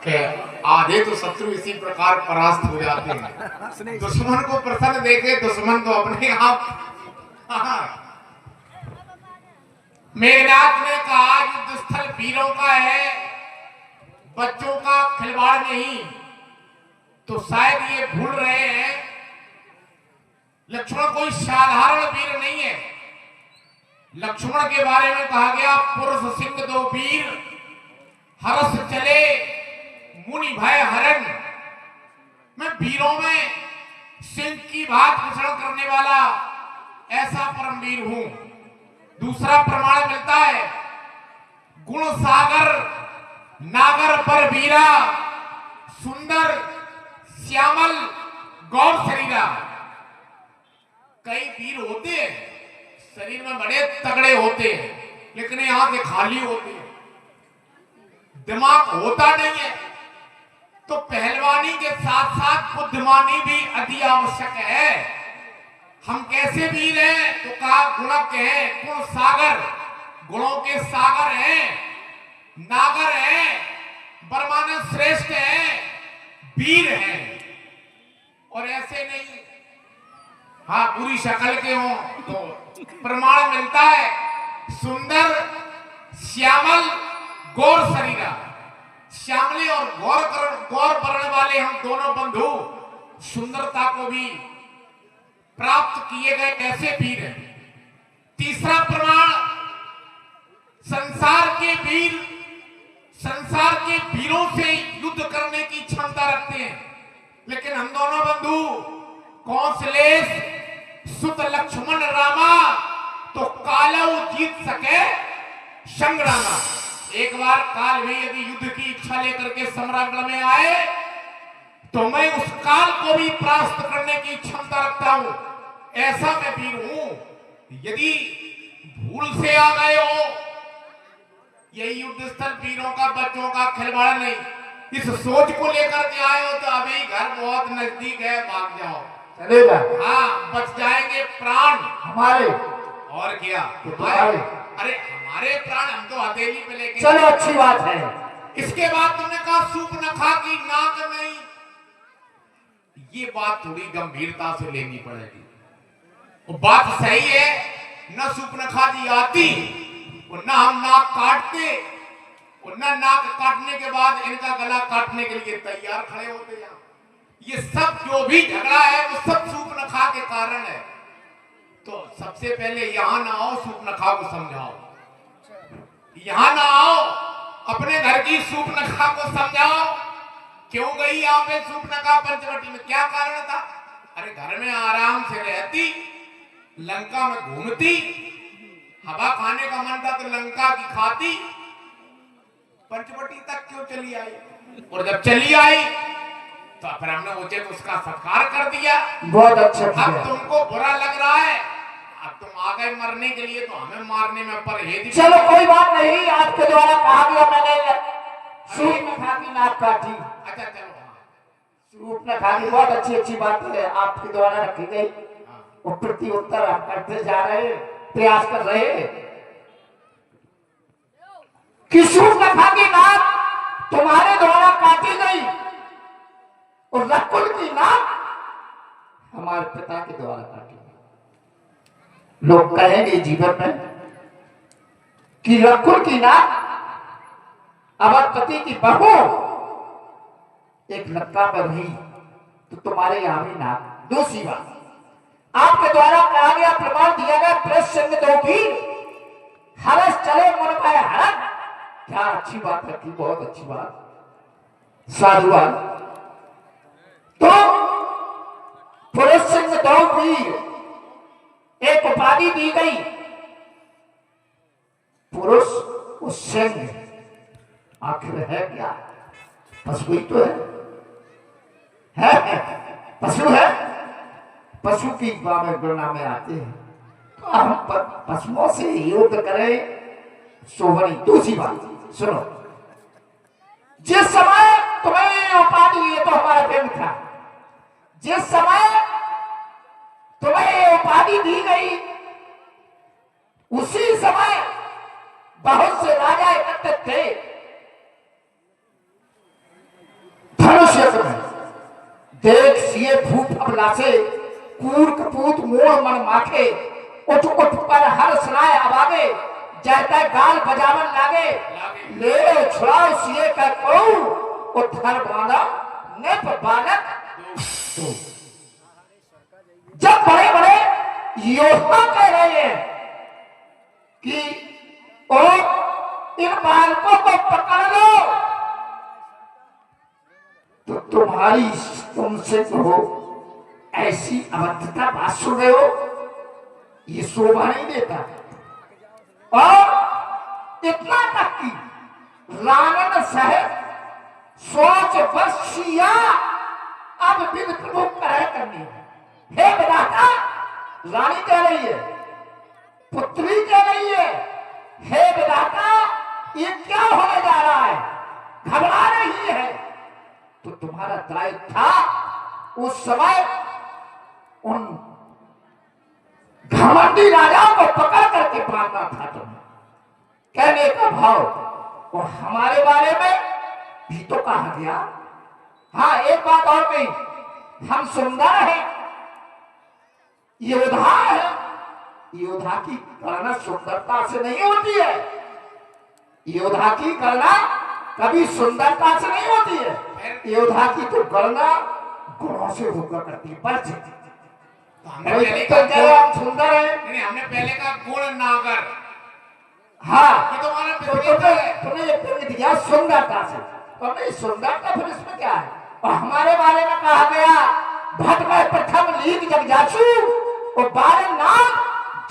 कि आधे तो शत्रु इसी प्रकार परास्त हो जाते हैं। दुश्मन को प्रसन्न देखे दुश्मन तो अपने आप। मेघनाथ ने कहा युद्ध स्थल वीरों का है, बच्चों का खिलवाड़ नहीं। तो शायद ये भूल रहे हैं लक्ष्मण कोई साधारण वीर नहीं है। लक्ष्मण के बारे में कहा गया पुरुष सिंह दो वीर, हरस चले मुनि भय हरण। मैं वीरों में सिंह की भांति विचरण करने वाला ऐसा परम वीर हूं। दूसरा प्रमाण मिलता है गुण सागर नागर पर वीरा, सुंदर श्यामल गौर शरीरा। कई वीर होते हैं शरीर में बड़े तगड़े होते हैं लेकिन यहां से खाली होते हैं, दिमाग होता नहीं है। तो पहलवानी के साथ साथ बुद्धिमानी भी अति आवश्यक है। हम कैसे वीर हैं तो कहा गुणक है, गुण सागर, गुणों के सागर हैं, नागर हैं, बर्मानंद श्रेष्ठ हैं, वीर हैं। और ऐसे नहीं हाँ पूरी शक्ल के हो तो प्रमाण मिलता है सुंदर श्यामल गौर शरीरा। श्यामली और गौर वर्ण वाले हम दोनों बंधु सुंदरता को भी प्राप्त किए गए ऐसे वीर हैं। तीसरा प्रमाण संसार के वीरों से युद्ध करने की क्षमता रखते हैं, लेकिन हम दोनों बंधु कौशलेश सुत लक्ष्मण रामा तो कालऊ जीत सके संग्रामा। एक बार काल भी यदि युद्ध की इच्छा लेकर के सम्रांगण में आए तो मैं उस काल को भी परास्त करने की क्षमता रखता हूं, ऐसा मैं वीर हूं। यदि भूल से आ गए हो, यही युद्ध स्थल वीरों का बच्चों का खिलवाड़ नहीं, इस सोच को लेकर के आए हो तो अभी घर बहुत नजदीक है, भाग जाओ। चलेगा? हाँ बच जाएंगे प्राण हमारे और क्या तुम्हारे। अरे हमारे प्राण हम तो हथेली पे लेके। चलो अच्छी बात है। इसके बाद तुमने कहा सूप नखा की नाक नहीं, ये बात थोड़ी गंभीरता से लेनी पड़ेगी। वो बात सही है, न सूप नखा दी आती और न हम नाक काटते और न नाक काटने के बाद इनका गला काटने के लिए तैयार खड़े होते। यहाँ ये सब जो भी झगड़ा है वो सब सूप नखा के कारण है। तो सबसे पहले यहां ना आओ, सूप नखा को समझाओ। यहां ना आओ, अपने घर की सूप नखा को समझाओ। क्यों गई यहाँ पे सूप नखा पंचवटी में, क्या कारण था? अरे घर में आराम से रहती, लंका में घूमती, हवा खाने का मन था तो लंका की खाती, पंचवटी तक क्यों चली आई? और जब चली आई तो फिर हमने उचित उसका सत्कार कर दिया। बहुत अच्छा किया। अब तुमको बुरा लग रहा है, अब तुम आ गए मरने के लिए तो हमें मारने में परहेज। चलो कोई बात नहीं, आपके द्वारा कहा गया मैंने सूप नखा की नाक काटी। अच्छा चलो सूप नखा की बहुत अच्छी बात है आपके द्वारा रखी गई। वो प्रति उत्तर आप करते जा रहे, प्रयास कर रहे कि सूप नखा की नाक तुम्हारे द्वारा काटी गई और रकुल की नाक हमारे पिता के द्वारा काटी। लोग कहेंगे जीवन में कि रकुल की नाक अवधपति की बहू एक लंका पर रही तो तुम्हारे यहां भी नाक। दूसरी बात आपके द्वारा कहा गया, प्रमाण दिया गया प्रसन्न दो वीर, हरस चले मन पाए हरण। क्या अच्छी बात रखी, बहुत अच्छी बात, साधुवाद। तो पुरुष सिंह दो वीर, एक उपाधि दी गई, पुरुष उस सिंह आखिर है क्या? पशु ही तो है पशु है, पशु की गणना में आते हैं। तो हम पशुओं से युद्ध करें शोभनी। दूसरी बात सुनो, जिस समय तुम्हें उपाधि, ये तो हमारा प्रेम था, जिस समय तुम्हें उपाधि दी गई उसी समय बहुत से राजा एकत्रित थे। देख सिए फूफ अबला से कूर कपूत मोड़ मन माखे उठ उठ पर हर सुनाए आवागे जहता गाल बजावन लागे ले छुड़ाओ सिए का को उधर बांधा ने बालक दो। जब बड़े बड़े योद्धा कह रहे हैं कि ओ इन बालकों को पकड़ लो तो तुम्हारी तुमसे कहो ऐसी अभद्रता बात सुन रहे हो, ये शोभा नहीं देता। और इतना तक कि रावण सहित सोच वर्षिया अब बिन प्रभु कराए करनी है। हे विधाता, रानी कह रही है, पुत्री कह रही है, हे विधाता ये क्या होने जा रहा है, घबरा रही है। तो तुम्हारा दायित्व था उस समय उन घमंडी राजाओं को पकड़ करके मारना था तुम्हें। कहने का भाव और हमारे बारे में भी तो कहा गया। हाँ, एक बात और कही, हम सुंदर हैं, योद्धा है। योद्धा की गणना सुंदरता से नहीं होती है, योद्धा की गणना कभी सुंदरता से नहीं होती है, योद्धा की तो गणना गुणों से होकर करती है। पर हम सुंदर है, हमने पहले का गुण नागर। हाँ, ये तुम्हारा तुमने ये प्रवृत्ति दिया सुंदरता से, तो नहीं सुंदरता फिर इसमें क्या है। और हमारे बारे में कहा गया भट में प्रथम लीग जग जाचू और बारे नाम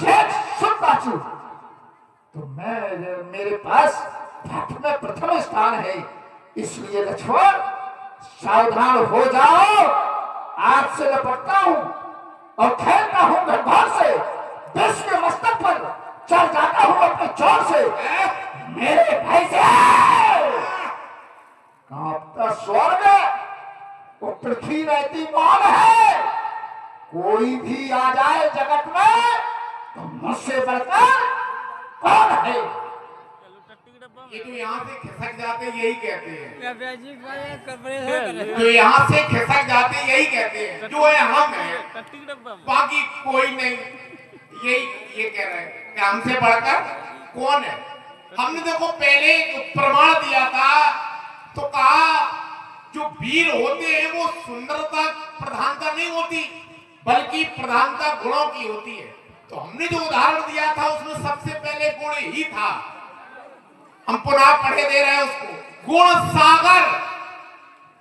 जेठ सुन पाचू। तो मैं मेरे पास भट में प्रथम स्थान है, इसलिए लक्ष्मण सावधान हो जाओ। आज से लपटता हूं और खेलता हूं घर से, विश्व के मस्तक पर चढ़ जाता हूं अपने चोर से। मेरे भाई से कांपता स्वर्ग वो पृथ्वी रहती मान है। कोई भी आ जाए जगत में तो मुझसे बढ़कर कौन है। ये तो यहाँ से खिसक जाते यही कहते हैं, जो जो यहाँ से खिसक जाते यही कहते हैं जो है हम हैं, बाकी कोई नहीं। यही ये कह रहे हैं कि हमसे बढ़कर कौन है। हमने देखो पहले प्रमाण दिया था, तो कहा जो वीर होते हैं वो सुंदरता प्रधानता नहीं होती, बल्कि प्रधानता गुणों की होती है। तो हमने जो उदाहरण दिया था उसमें सबसे पहले गुण ही था। हम पुनः पढ़े दे रहे हैं उसको, गुण सागर,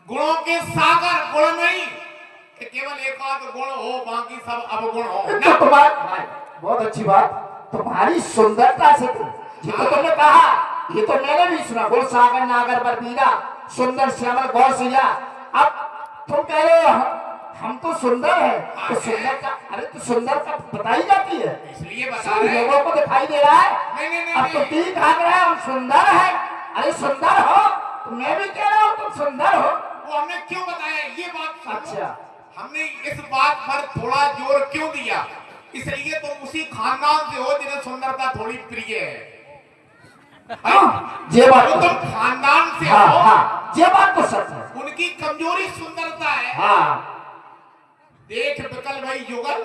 गुणों के सागर, गुण नहीं कि केवल एक आध गुण हो बाकी सब अवगुण हो तो ना। तुम्हारी बहुत अच्छी बात, तुम्हारी सुंदरता से जिसको तुमने कहा, ये तो मैंने भी सुना, गुण सागर नागर पर पीरा सुंदर श्यामल गौर सिया। अब तुम कह रहे हो हम तो सुंदर है, तो सुंदर का, अरे तो सुंदर का बताई जाती है, इसलिए बता रहे हैं। लोगों को दिखाई दे रहा है। नहीं, अब तो ठीक भाग रहा है, हम सुंदर है। अरे सुंदर हो तो मैं भी कह रहा हूँ तुम सुंदर हो। वो हमने क्यों बताया ये बात। अच्छा, हमने इस बात पर थोड़ा जोर क्यों दिया, इसलिए तुम उसी खानदान से हो जिन्हें सुंदरता थोड़ी प्रिय है। ये बात जो तो, तुम खानदान से हाँ, हो, हाँ, ये बात तो सच है। उनकी कमजोरी सुंदरता है। हाँ, देख बिकल भाई युगल,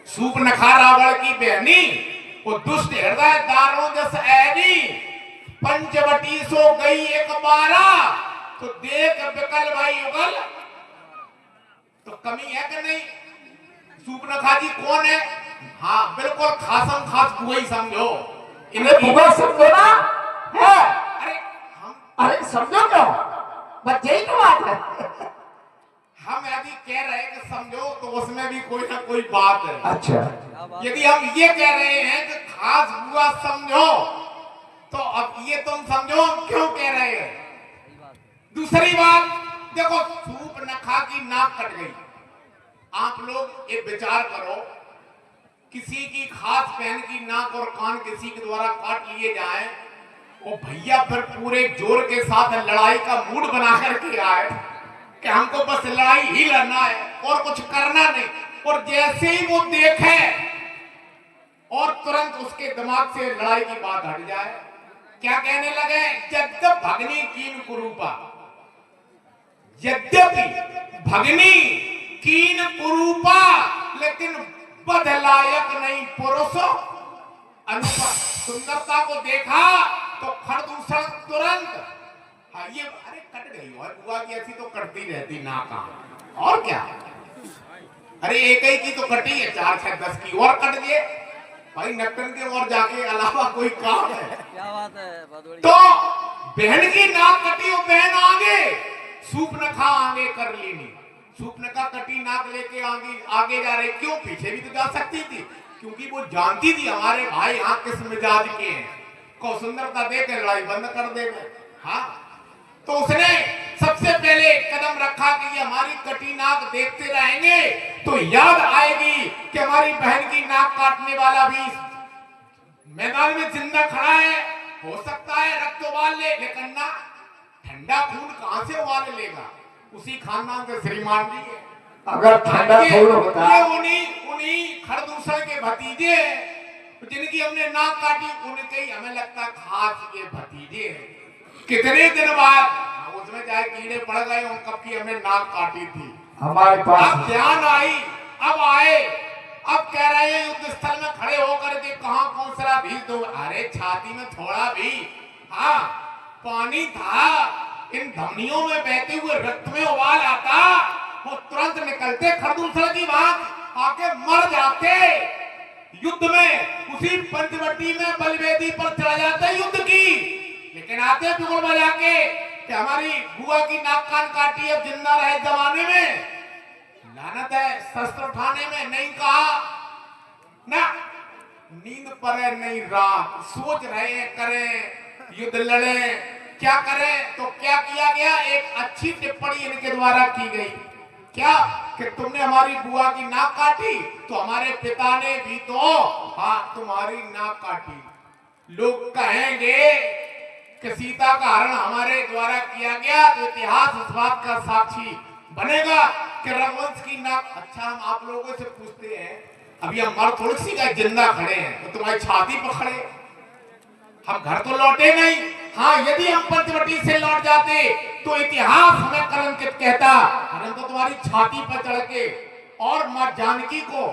सूप नखा रावण की बहनी, वो दुष्ट हृदय दारों जस ऐनी, पंचवटी सो गई एक बारा। तो देख बिकल भाई युगल, तो कमी है कि नहीं। सूप नखा जी कौन है। हाँ बिल्कुल खासम खास बुआ ही समझो इन्हें बुआ समझो ना है। अरे हम अरे समझो क्यों, बस यही तो बात है। हम यदि कह रहे हैं कि समझो तो उसमें भी कोई ना कोई बात है। अच्छा, यदि हम ये कह रहे हैं कि खास बुआ समझो, तो अब ये तुम समझो हम क्यों कह रहे हैं। दूसरी बात देखो, सूप नखा की नाक कट गई। आप लोग एक विचार करो, किसी की खास बहन की नाक और कान किसी के द्वारा काट लिए जाए, वो भैया फिर पूरे जोर के साथ लड़ाई का मूड बना करके आए कि हमको बस लड़ाई ही लड़ना है और कुछ करना नहीं। और जैसे ही वो देखे और तुरंत उसके दिमाग से लड़ाई की बात हट जाए, क्या कहने लगे, जब भगनी कीन कुरूपा, यद्यपि भगनी कीन कुरूपा, लेकिन बध लायक नहीं पुरुष अनुपा। सुंदरता को देखा तो खरदूषण तुरंत, हाँ ये अरे कट गई, और बुआ की ऐसी तो कटती रहती ना कहा, और क्या, अरे एक ही की तो कटी है, 4 6 10 की और कट गए भाई, नक्कन के और जाके अलावा कोई काम है? क्या बात है, बहुत बढ़िया। तो बहन की नाक कटी और बहन आगे, सूप नखा आगे कर लेनी, सूप नखा कटी नाक लेके आगे जा रहे, क्यों? पीछे भी तो जा सकती थी, क्योंकि वो जानती थी हमारे भाई यहाँ किस मिजाज के हैं, को सुंदरता देख लड़ाई बंद कर देंगे। हाँ, तो उसने सबसे पहले कदम रखा कि ये हमारी कटी नाक देखते रहेंगे तो याद आएगी कि हमारी बहन की नाक काटने वाला भी मैदान में जिंदा खड़ा है, हो सकता है रक्त उबाल ले, लेकिन ना ठंडा खून कहां से उबाल लेगा, उसी खानदान के श्रीमान जी है। अगर ठंडा खून होता, ये उन्हीं खरदूषण के भतीजे हैं जिनकी हमने नाक काटी, उनके ही हमें लगता है खास ये भतीजे हैं। कितने दिन बाद उसमें चाहे कीड़े पड़ गए हों, कब की हमने नाक काटी थी, हमारे पास अब ध्यान आई, अब आए, अब कह रहे हैं युद्ध स्थल में खड़े होकर के कहां कौन सा भी दो, अरे छाती में थोड़ा भी हाँ पानी था, इन धमनियों में बहते हुए रक्त में उबाल आता, वो तुरंत निकलते खरदूषण की बात, आके मर जाते युद्ध में, उसी पंचवटी में बलवेदी पर चढ़ा जाते युद्ध की, लेकिन आते बिगुल बजा के कि हमारी बुआ की नाक कान काटी, अब जिंदा रहे जमाने में लानत है, शस्त्र उठाने में नहीं कहा ना, नींद पड़े नहीं रात, सोच रहे करें युद्ध लड़े क्या करें, तो क्या किया गया, एक अच्छी टिप्पणी इनके द्वारा की गई, क्या कि तुमने हमारी बुआ की नाक काटी तो हमारे पिता ने भी तो हाँ तुम्हारी नाक काटी, लोग कहेंगे कि सीता का हरण हमारे द्वारा किया गया, तो इतिहास इस बात का साक्षी बनेगा कि रघुवंश की नाक। अच्छा, हम आप लोगों से पूछते हैं, अभी हम मर थोड़ी सी का जिंदा खड़े हैं, तो तुम्हारी छाती पर खड़े, हम घर तो लौटे नहीं, हाँ यदि हम पंचवटी से लौट जाते तो इतिहास हमें कलंकित कहता, हम तो तुम्हारी छाती पर चढ़ के और मां जानकी को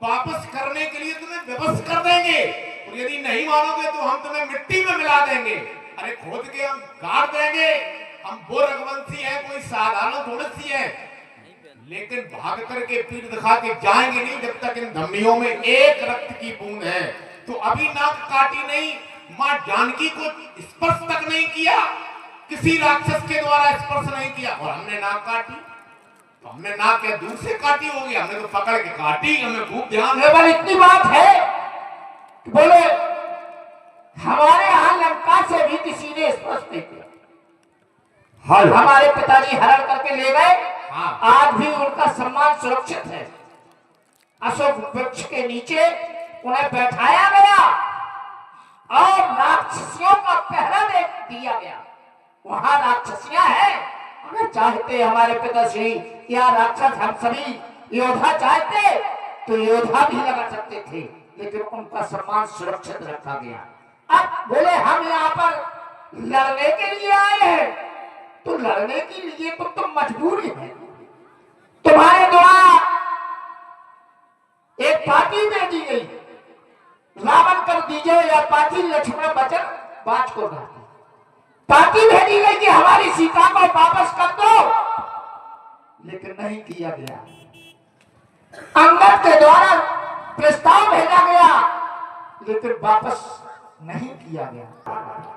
वापस करने के लिए तुम्हें विवश कर देंगे, और यदि नहीं मानोगे तो हम तुम्हें मिट्टी में मिला देंगे, अरे खोद के हम गाड़ देंगे, हम वो रघुवंशी है, कोई साधारण थोड़ी सी है, लेकिन भाग करके पीठ दिखा के जाएंगे नहीं जब तक इन धमनियों में एक रक्त की बूंद है। तो अभी नाक काटी नहीं, मां जानकी को स्पर्श तक नहीं किया, किसी राक्षस के द्वारा स्पर्श नहीं किया, और हमने नाक काटी, तो हमने नाक क्या दूर से काटी होगी, हमने तो पकड़ के काटी, हमें खूब ध्यान है। केवल इतनी बात है कि बोले हमारे यहाँ लंका से भी किसी ने स्पर्श नहीं किया, हमारे पिताजी हरण करके ले गए, हाँ। आज भी उनका सम्मान सुरक्षित है, अशोक वृक्ष के नीचे उन्हें बैठाया गया और राक्षसियों का पहरा दे दिया गया, वहां राक्षसियां हैं, अगर चाहते हमारे पिताश्री या राक्षस हम सभी योद्धा चाहते तो योद्धा भी लगा सकते थे, लेकिन उनका सम्मान सुरक्षित रखा गया। अब बोले हम यहाँ पर लड़ने के लिए आए हैं, तो लड़ने के लिए तुम मजबूर हैं, तुम्हारे द्वारा एक पार्टी दे दी गई, रावण कर दीजिए या पार्टी लक्ष्मण बचन बाज को रहती, पार्टी भेजी गई कि हमारी सीता को वापस कर दो, लेकिन नहीं किया गया। अंगद के द्वारा प्रस्ताव भेजा गया, लेकिन वापस नहीं किया गया।